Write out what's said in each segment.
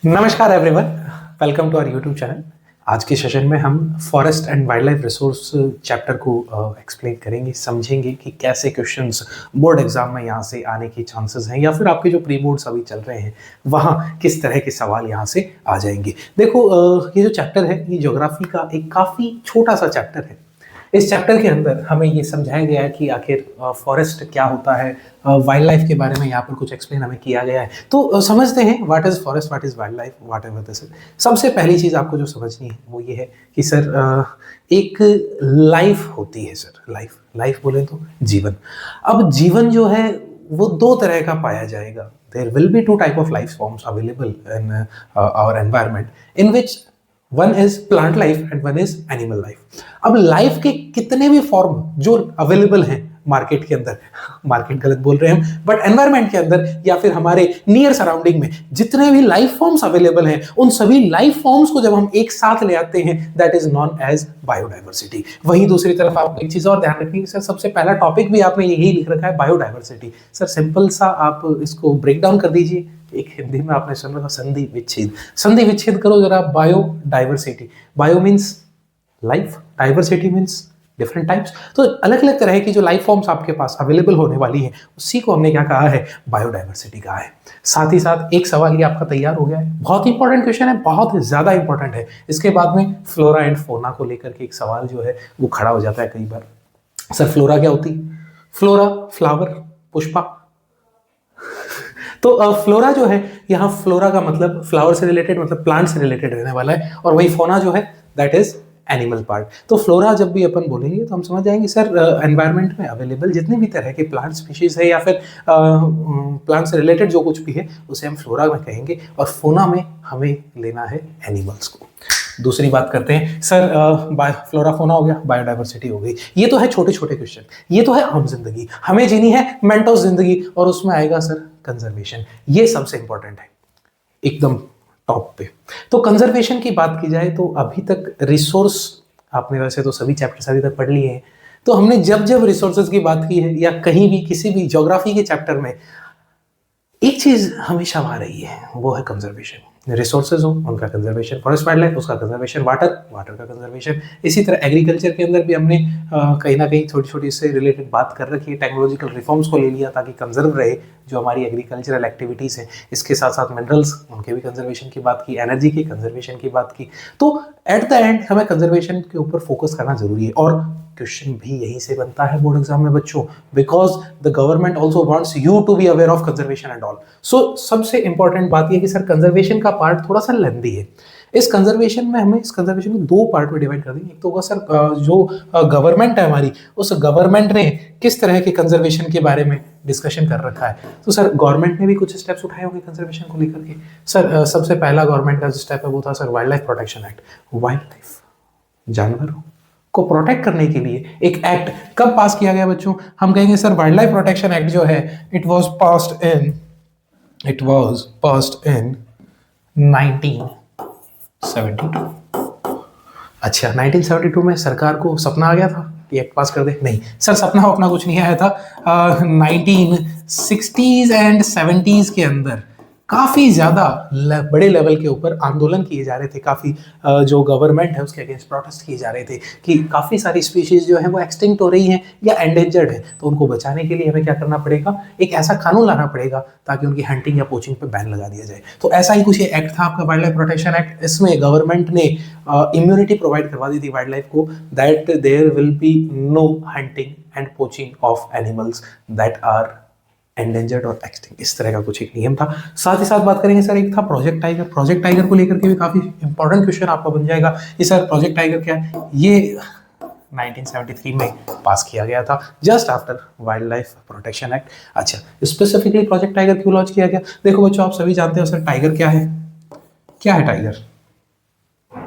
नमस्कार everyone, welcome to our YouTube channel. आज के सेशन में हम forest and wildlife resource chapter को एक्सप्लेन करेंगे, समझेंगे कि कैसे क्वेश्चंस बोर्ड एग्जाम में यहाँ से आने की चांसेस हैं या फिर आपके जो प्री बोर्ड्स अभी चल रहे हैं वहाँ किस तरह के सवाल यहाँ से आ जाएंगे। देखो, ये जो चैप्टर है ये ज्योग्राफी का एक काफ़ी छोटा सा चैप्टर है। इस चैप्टर के अंदर हमें ये समझाया गया है कि आखिर फॉरेस्ट क्या होता है, वाइल्ड लाइफ के बारे में यहाँ पर कुछ एक्सप्लेन हमें किया गया है। तो समझते हैं what is forest, what is wild life, what ever this is. सबसे पहली चीज़ आपको जो समझनी है वो ये है कि सर एक लाइफ होती है। सर लाइफ लाइफ बोले तो जीवन। अब जीवन जो है वो दो तरह का पाया जाएगा। There will be two type of life forms available in our environment in which one is plant life and one is animal life. अब लाइफ के कितने भी फॉर्म जो अवेलेबल हैं मार्केट के अंदर, मार्केट गलत बोल रहे हैं हम, बट एनवायरनमेंट के अंदर या फिर हमारे नियर सराउंडिंग में जितने भी लाइफ फॉर्म्स अवेलेबल हैं उन सभी लाइफ फॉर्म्स को जब हम एक साथ ले आते हैं that is known as biodiversity. वहीं दूसरी तरफ आप एक चीज और ध्यान रखिए सर, सबसे पहला टॉपिक भी आपने यही लिख रखा है बायोडाइवर्सिटी। सर सिंपल सा आप इसको ब्रेक डाउन कर दीजिए। एक हिंदी में आपने सुन रखा संधि विच्छेद, संधि विच्छेद करो जरा। Biodiversity, bio means life, diversity means different types. तो अलग अलग तरह की जो लाइफ फॉर्म्स आपके पास अवेलेबल होने वाली हैं उसी को हमने क्या कहा है, बायोडाइवर्सिटी कहा है। साथ ही साथ एक सवाल ये आपका तैयार हो गया है, बहुत इंपॉर्टेंट क्वेश्चन है, बहुत ज्यादा इंपॉर्टेंट है। इसके बाद में फ्लोरा एंड फोना को लेकर के एक सवाल जो है वो खड़ा हो जाता है कई बार। सर फ्लोरा क्या होती है? Flora flower, Pushpa. तो फ्लोरा जो है, यहाँ फ्लोरा का मतलब फ्लावर से रिलेटेड, मतलब प्लांट से रिलेटेड रहने वाला है, और वही फोना जो है दैट इज एनिमल पार्ट। तो फ्लोरा जब भी अपन बोलेंगे तो हम समझ जाएंगे सर एनवायरनमेंट में अवेलेबल जितने भी तरह के प्लांट स्पीशीज है या फिर प्लांट से रिलेटेड जो कुछ भी है उसे हम फ्लोरा में कहेंगे, और फोना में हमें लेना है एनिमल्स को। दूसरी बात करते हैं सर, फ्लोरा फोना हो गया, बायोडाइवर्सिटी हो गई। ये तो है छोटे छोटे क्वेश्चन, ये तो है आम जिंदगी, हमें जीनी है मेंटोस जिंदगी, और उसमें आएगा सर कंजर्वेशन। ये सबसे इंपॉर्टेंट है एकदम टॉप पे। तो कंजर्वेशन की बात की जाए तो अभी तक रिसोर्स आपने वैसे तो सभी चैप्टर्स अभी तक पढ़ लिए हैं। तो हमने जब जब रिसोर्सेज की बात की है या कहीं भी किसी भी ज्योग्राफी के चैप्टर में एक चीज हमेशा आ रही है, वो है कंजर्वेशन। रिसोर्सेज हो उनका कंजर्वेशन, फॉरेस्ट वाइल्ड लाइफ उसका कंजर्वेशन, वाटर वाटर का कंजर्वेशन। इसी तरह एग्रीकल्चर के अंदर भी हमने कहीं ना कहीं छोटी छोटी इससे रिलेटेड बात कर रखी है। टेक्नोलॉजिकल रिफॉर्म्स को ले लिया ताकि कंजर्व रहे जो हमारी एग्रीकल्चरल एक्टिविटीज़ हैं। इसके साथ साथ मिनरल्स, उनके भी कंजर्वेशन की बात की, एनर्जी की कंजर्वेशन की बात की। तो एट द एंड हमें कंजर्वेशन के ऊपर फोकस करना जरूरी है, और क्वेश्चन भी यहीं से बनता है बोर्ड एग्जाम में बच्चों, because the government also wants you to be aware of conservation and all. So सबसे इंपॉर्टेंट बात यह कि सर कंजर्वेशन का पार्ट थोड़ा सा लेंथी है। इस कंजर्वेशन में हमें इस कंजर्वेशन को दो पार्ट में डिवाइड कर देंगे। एक तो होगा सर जो गवर्नमेंट है हमारी, उस गवर्नमेंट ने किस तरह के कंजर्वेशन के बारे में डिस्कशन कर रखा है। तो सर गवर्नमेंट ने भी कुछ स्टेप्स उठाए होंगे कंजर्वेशन को लेकर के। सर सबसे पहला गवर्नमेंट का जो स्टेप है वो था sir wild life protection act. Wild life, जानवरों को प्रोटेक्ट करने के लिए एक एक्ट कब पास किया गया बच्चों? हम कहेंगे sir wild life protection act जो है इट वाज पास्ड इन 1972। अच्छा, 1972 में सरकार को सपना आ गया था कि एक्ट पास कर दे? नहीं सर, सपना अपना कुछ नहीं आया था। 1960s एंड 70s के अंदर काफ़ी ज़्यादा बड़े लेवल के ऊपर आंदोलन किए जा रहे थे। काफ़ी जो गवर्नमेंट है उसके अगेंस्ट प्रोटेस्ट किए जा रहे थे कि काफ़ी सारी स्पीशीज़ जो है वो एक्सटिंक्ट हो रही हैं या एंडेंजर्ड है। तो उनको बचाने के लिए हमें क्या करना पड़ेगा, एक ऐसा कानून लाना पड़ेगा ताकि उनकी हंटिंग या पोचिंग पे बैन लगा दिया जाए। तो ऐसा ही कुछ ये एक्ट था आपका वाइल्ड लाइफ प्रोटेक्शन एक्ट। इसमें गवर्नमेंट ने इम्यूनिटी प्रोवाइड करवा दी थी वाइल्ड लाइफ को, that there will be no hunting and poaching of animals that are endangered और एक्सटिंक्ट। इस तरह का कुछ एक नियम था। साथ ही साथ बात करेंगे सर, एक था प्रोजेक्ट टाइगर। प्रोजेक्ट टाइगर को लेकर के भी काफी इंपॉर्टेंट क्वेश्चन आपका बन जाएगा। ये सर प्रोजेक्ट टाइगर क्या है? ये 1973 में पास किया गया था, just after wild life protection act. अच्छा, स्पेसिफिकली प्रोजेक्ट टाइगर क्यों लॉन्च किया गया? देखो बच्चों, आप सभी जानते हो सर टाइगर क्या है? क्या है टाइगर?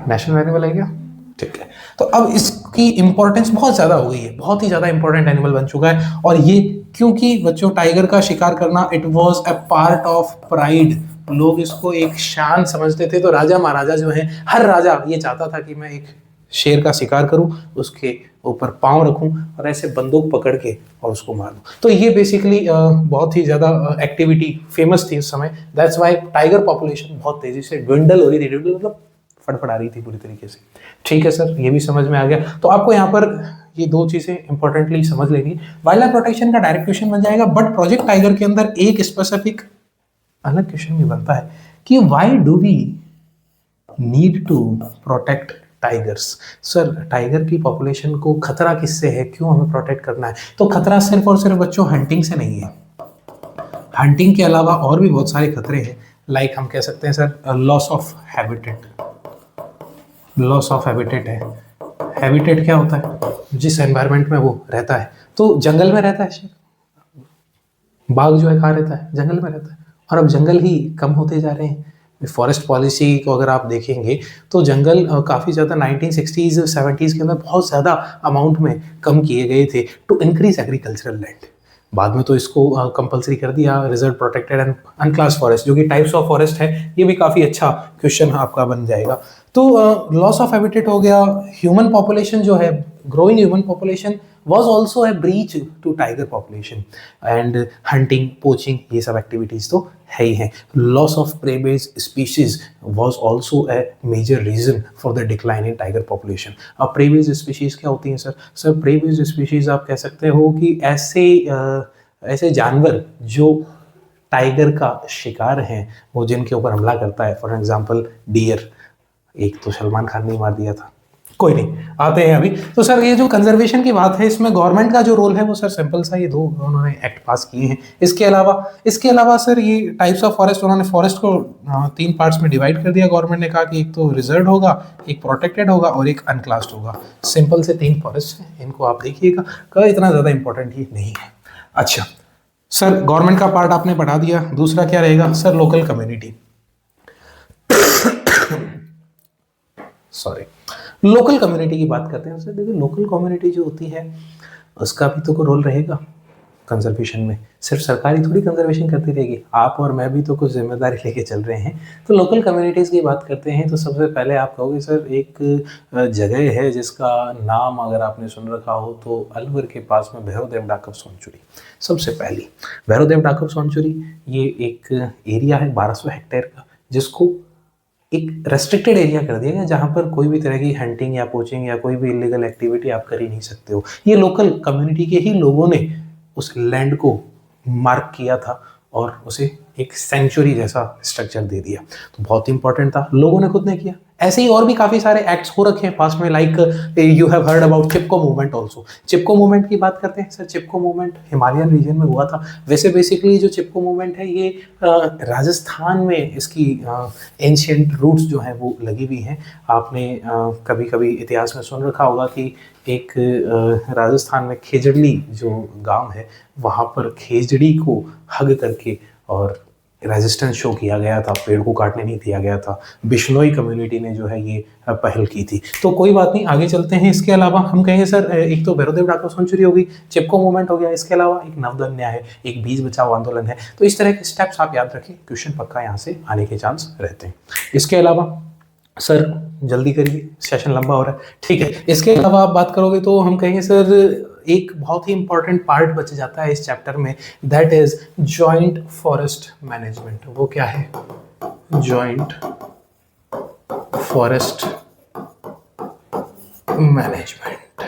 नेशनल एनिमल है क्या? ठीक है। तो अब इसकी इंपॉर्टेंस बहुत ज्यादा हो गई है, बहुत ही ज्यादा इंपॉर्टेंट एनिमल बन चुका है। और ये क्योंकि बच्चों टाइगर का शिकार करना it was a part of pride. लोग इसको एक शान समझते थे। तो राजा महाराजा जो है, हर राजा ये चाहता था कि मैं एक शेर का शिकार करूं, उसके ऊपर पांव रखूं और ऐसे बंदूक पकड़ के और उसको मार दूं। तो ये बेसिकली बहुत ही ज़्यादा एक्टिविटी फेमस थी उस समय। दैट्स वाई टाइगर पॉपुलेशन बहुत तेज़ी से ड्विंडल हो रही थी, ड्विंडल मतलब फड़फड़ा रही थी पूरी तरीके से। ठीक है सर, ये भी समझ में आ गया। तो आपको यहाँ पर ये दो चीज़ें इंपॉर्टेंटली समझ लेनी है। वाइल्ड लाइफ प्रोटेक्शन का डायरेक्ट क्वेश्चन बन जाएगा, बट प्रोजेक्ट टाइगर के अंदर एक स्पेसिफिक अलग क्वेश्चन भी बनता है कि why do we need to protect tigers. Sir tiger की पॉपुलेशन को खतरा किससे है, क्यों हमें प्रोटेक्ट करना है? तो खतरा सिर्फ और सिर्फ बच्चों हंटिंग से नहीं है, हंटिंग के अलावा और भी बहुत सारे खतरे हैं। लाइक हम कह सकते हैं sir loss of habitat, loss of habitat है। हैबिटेट क्या होता है? जिस एनवायरनमेंट में वो रहता है। तो जंगल में रहता है शेर, बाघ जो है कहाँ रहता है? जंगल में रहता है, और अब जंगल ही कम होते जा रहे हैं। फॉरेस्ट पॉलिसी को अगर आप देखेंगे तो जंगल काफ़ी ज़्यादा 1960s 70s के अंदर बहुत ज़्यादा अमाउंट में कम किए गए थे टू इंक्रीज एग्रीकल्चरल लैंड। बाद में तो इसको कंपलसरी कर दिया, रिजर्व प्रोटेक्टेड एंड अनक्लास फॉरेस्ट, जो कि टाइप्स ऑफ फॉरेस्ट है। ये भी काफ़ी अच्छा क्वेश्चन आपका बन जाएगा। तो लॉस ऑफ हैबिटेट हो गया। ह्यूमन पॉपुलेशन जो है, growing human population was also a breach to tiger population and hunting, poaching, ये सब एक्टिविटीज तो है ही हैं। Loss of prey based species was also a major reason for the decline in tiger population। अब prey based species क्या होती हैं sir? Sir prey based species आप कह सकते हो कि ऐसे जानवर जो टाइगर का शिकार हैं, वो जिनके ऊपर हमला करता है। फॉर एग्जाम्पल डियर, एक तो सलमान खान ने मार दिया था, कोई नहीं, आते हैं अभी। तो सर ये जो कंजर्वेशन की बात है, इसमें गवर्नमेंट का जो रोल है वो सर सिंपल सा, ये दो उन्होंने एक्ट पास किए हैं। इसके अलावा सर ये टाइप्स ऑफ फॉरेस्ट, उन्होंने फॉरेस्ट को 3 पार्ट्स में डिवाइड कर दिया। गवर्नमेंट ने कहा कि एक तो रिजर्व होगा, एक प्रोटेक्टेड होगा और एक अनक्लास्ड होगा। सिंपल से 3 फॉरेस्ट हैं, इनको आप देखिएगा, का इतना ज़्यादा इंपॉर्टेंट ही नहीं है। अच्छा सर, गवर्नमेंट का पार्ट आपने बढ़ा दिया। दूसरा क्या रहेगा sir? Local community. Sorry, local community की बात करते हैं सर। देखिए लोकल कम्युनिटी जो होती है उसका भी तो कोई रोल रहेगा कंजर्वेशन में। सिर्फ सरकारी थोड़ी कंजर्वेशन करती रहेगी, आप और मैं भी तो कुछ जिम्मेदारी लेके चल रहे हैं। तो लोकल कम्युनिटीज़ की बात करते हैं तो सबसे पहले आप कहोगे सर एक जगह है जिसका नाम अगर आपने सुन रखा हो तो अलवर के पास में भैरवदेव डाकब सोनचुरी। सबसे पहली भैरवदेव डाकब सोनचुरी, ये एक एरिया है 1200 हेक्टेयर का, जिसको एक रेस्ट्रिक्टेड एरिया कर दिया गया, जहाँ पर कोई भी तरह की हंटिंग या पोचिंग या कोई भी इलीगल एक्टिविटी आप कर ही नहीं सकते हो। ये लोकल कम्युनिटी के ही लोगों ने उस लैंड को मार्क किया था और उसे एक सेंचुरी जैसा स्ट्रक्चर दे दिया। तो बहुत इंपॉर्टेंट था, लोगों ने खुद ने किया। ऐसे ही और भी काफ़ी सारे एक्ट्स हो रखे हैं पास में, like you have heard about Chipko movement also. Chipko movement की बात करते हैं सर। चिपको मूवमेंट हिमालयन रीजन में हुआ था। वैसे बेसिकली जो चिपको मूवमेंट है ये राजस्थान में इसकी एंशियंट रूट्स जो हैं वो लगी हुई हैं। आपने कभी कभी इतिहास में सुन रखा होगा कि एक राजस्थान में खेजड़ी जो गांव है, वहाँ पर खेजड़ी को हग करके और रेजिस्टेंस शो किया गया था, पेड़ को काटने नहीं दिया गया था। बिश्नोई कम्युनिटी ने जो है ये पहल की थी। तो कोई बात नहीं, आगे चलते हैं। इसके अलावा हम कहेंगे सर एक तो भैरवदेव डाकब सेंचुरी होगी, चिपको मूवमेंट हो गया, इसके अलावा एक नवदन न्याय है, एक बीज बचाओ आंदोलन है। तो इस तरह के स्टेप्स आप याद रखें, क्वेश्चन पक्का यहाँ से आने के चांस रहते हैं। इसके अलावा सर जल्दी करिए, सेशन लंबा हो रहा है, ठीक है। इसके अलावा आप बात करोगे तो हम कहेंगे सर एक बहुत ही इंपॉर्टेंट पार्ट बच जाता है इस चैप्टर में, that is joint forest management. वो क्या है? Joint forest management.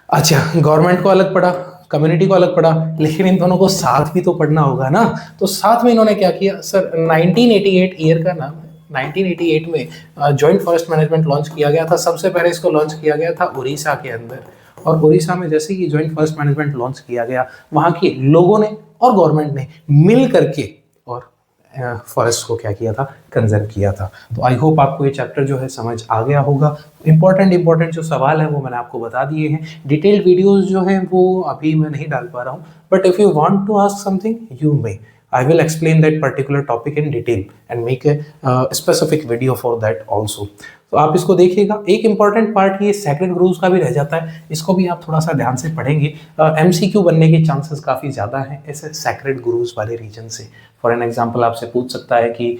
अच्छा, गवर्नमेंट को अलग पड़ा, कम्युनिटी को अलग पड़ा, लेकिन इन दोनों को साथ भी तो पढ़ना होगा ना। तो साथ में इन्होंने क्या किया सर? 1988 ईयर का नाम है। 1988 में जॉइंट फॉरेस्ट मैनेजमेंट लॉन्च किया गया था। सबसे पहले इसको लॉन्च किया गया था उड़ीसा के अंदर, और उड़ीसा में जैसे ही जॉइंट फॉरेस्ट मैनेजमेंट लॉन्च किया गया, वहाँ के लोगों ने और गवर्नमेंट ने मिल करके और फॉरेस्ट को क्या किया था? कंजर्व किया था। तो आई होप आपको ये चैप्टर जो है समझ आ गया होगा। इंपॉर्टेंट जो सवाल है वो मैंने आपको बता दिए हैं। डिटेल्ड वीडियोस जो हैं वो अभी मैं नहीं डाल पा रहा हूँ, but if you want to ask something you may, I will explain that particular topic in detail and make a specific video for that also. तो आप इसको देखिएगा। एक इंपॉर्टेंट पार्ट ये सैक्रेड ग्रोव्स का भी रह जाता है, इसको भी आप थोड़ा सा ध्यान से पढ़ेंगे। MCQ बनने के चांसेस काफ़ी ज़्यादा हैं ऐसे सैक्रेड ग्रोव्स वाले रीजन से। फॉर एन एग्जाम्पल आपसे पूछ सकता है कि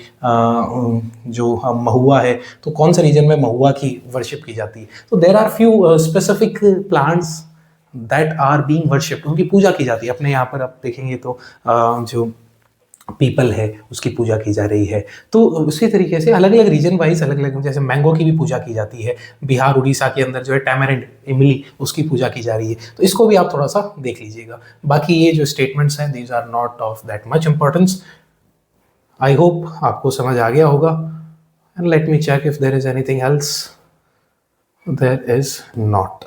जो महुआ है तो कौन से रीजन में महुआ की वर्शिप की जाती है। तो there are few specific plants that are being worshipped, उनकी पूजा की जाती है। अपने यहाँ पर आप देखेंगे तो जो पीपल है उसकी पूजा की जा रही है। तो उसी तरीके से अलग अलग रीजन वाइज अलग अलग, जैसे मैंगो की भी पूजा की जाती है। बिहार उड़ीसा के अंदर जो है टैमरिंड, इमली, उसकी पूजा की जा रही है। तो इसको भी आप थोड़ा सा देख लीजिएगा। बाकी ये जो स्टेटमेंट्स हैं these are not of that much importance. I hope आपको समझ आ गया होगा। And let me check if there is anything else. There is not.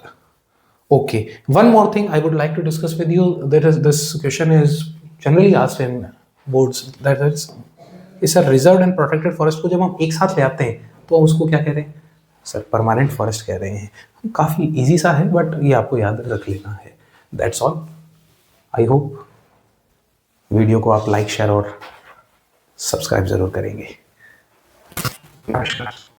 Okay, one more thing I would like to discuss with you. That is, this question is generally asked in boards. That is a reserved and protected forest को जब हम एक साथ ले आते हैं तो हम उसको क्या कह रहे हैं सर? परमानेंट फॉरेस्ट कह रहे हैं। काफ़ी इजी सा है बट ये आपको याद रख लेना है। That's all. I hope video को आप लाइक, शेयर और सब्सक्राइब ज़रूर करेंगे। नमस्कार।